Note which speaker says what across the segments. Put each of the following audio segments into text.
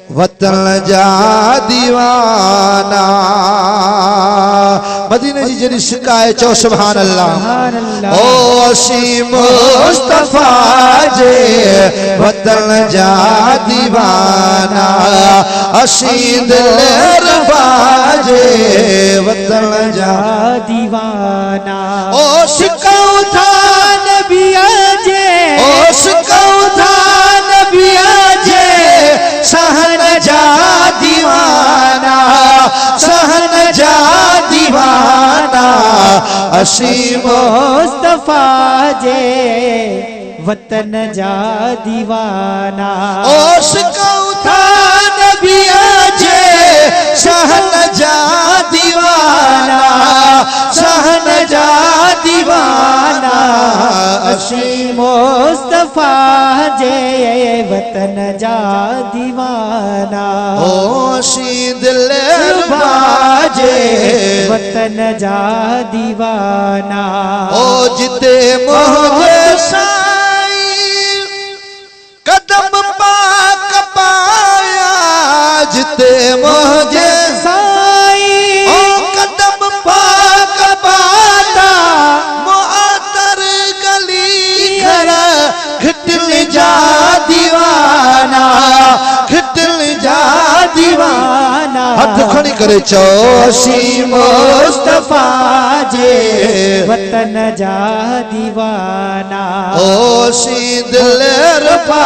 Speaker 1: वतन जा दीवाना। मदीने जी जड़ी शिकायत चो सुभान अल्लाह। ओ असी मुस्तफा जे वतन जा दीवाना, असी दिलरबा जे वतन जा दीवाना। ओ शिकाऊ था नबिया जे, ओ शिकाऊ था नबिया जे सहन जा दीवाना, सहन जा दीवाना। असी मुस्तफा जे वतन जा दीवाना। ओ शिकाऊ था नबिया जे सहन जा दीवाना, सहन जा दीवाना। असी मुस्तफा जे वतन जा दीवाना। ओ असी दिलरबा जे वतन जा दीवाना। ओ जिते मोहजे साई कदम पाक पाया, जिते मोहजे साई ओ कदम पाक पाता। मुअत्तर गली घर खिटल जा दीवाना, खिटल जा दीवाना। हाथ खड़ी करे चो असी मुस्तफा जे वतन जा दीवाना। ओ असी दिलरबा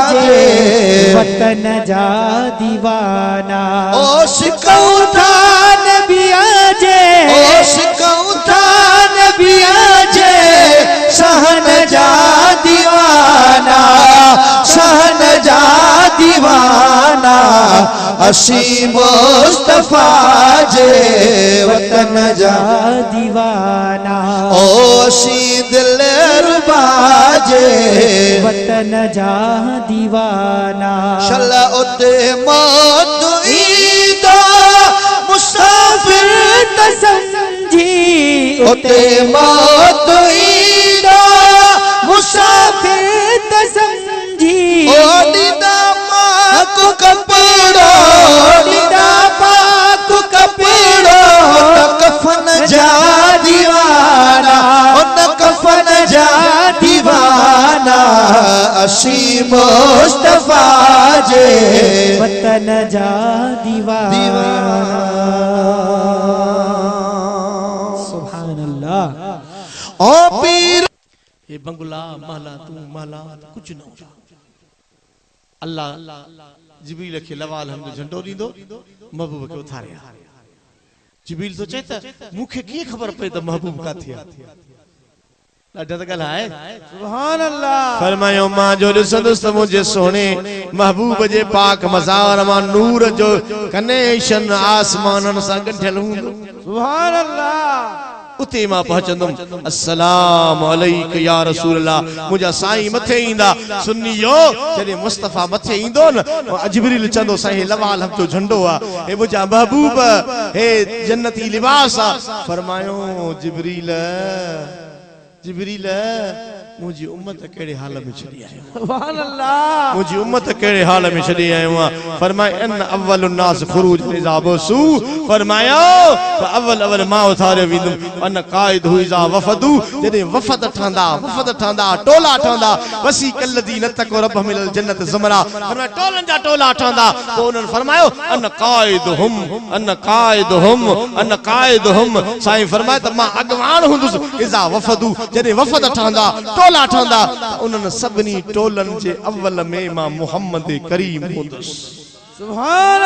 Speaker 1: जे वतन जा दीवाना। ओ शिकाऊ था नबिया जे, ओ शिकाऊ था नबिया जे सहन जा दीवाना, सहन जा दीवाना। असी मुस्तफा जे वतन जा दीवाना। ओ असी दिलरबा जे वतन जा दीवाना। शल्ला उते मौत ईंदा मुसाफिर त समझी, उते मौत ईंदा मुसाफिर त समझी। ओ दीदा पाक कपड़ो, दीदा पाक कपड़ो कफन जा दीवाना, उन कफन जा दीवाना। असी मुस्तफा जे वतन जा दीवाना। सुभान अल्लाह। ओ पीर
Speaker 2: ये बंगला महला तू महला कुछ न हो। अल्लाह जिब्रील के लवाल हम झंडो दींदो, महबूब के उतारे। जिब्रील तो चेता मुखे की खबर पे तो महबूब का थिया ॾाढा गल है। सुभान अल्लाह। फरमायो मां जो ॾिसंदुसि त मुंहिंजे सोने महबूब जे पाक मज़ार मां नूर जो कनेक्शन आसमानन सां ॻंढियल हूंदो। सुभान अल्लाह। उते मां पहुचंदुम। अस्सलाम अलैक या रसूल अल्लाह। मुंहिंजा साईं मथे ईंदा। सुन्नियो जॾहिं मुस्तफ़ा मथे ईंदो न, जिब्रील चंदो साईं लवाल हम जो झंडो आ, हे मुंहिंजा महबूब, हे जन्नती लिबास आ। फरमायो जिब्रील, जिब्रील मुझी उम्मत केड़े हाल में छड़ी आयो। सुभान अल्लाह। मुझी उम्मत केड़े हाल में छड़ी आयो। फरमाया इन अव्वलुन नास खुरूज लिजाबसु। फरमाया तो अव्वल मां उथारे विदुम अन कायद हुइजा वफदु। जदे वफद ठंदा टोला ठंदा वसी कल्लदीन तक रब मिलल जन्नत ज़मरा। फरमाया टोलन जा टोला ठंदा। तो उन्होंने फरमायो अन कायदहुम। साईं फरमाया त मां अगवान हुंदुस इजा वफदु। जदे वफद ठंदा टोला ठंदा उन्होंने सबनी टोलन जे अव्वल में मां मुहम्मद करीम हुंदुस। सुभान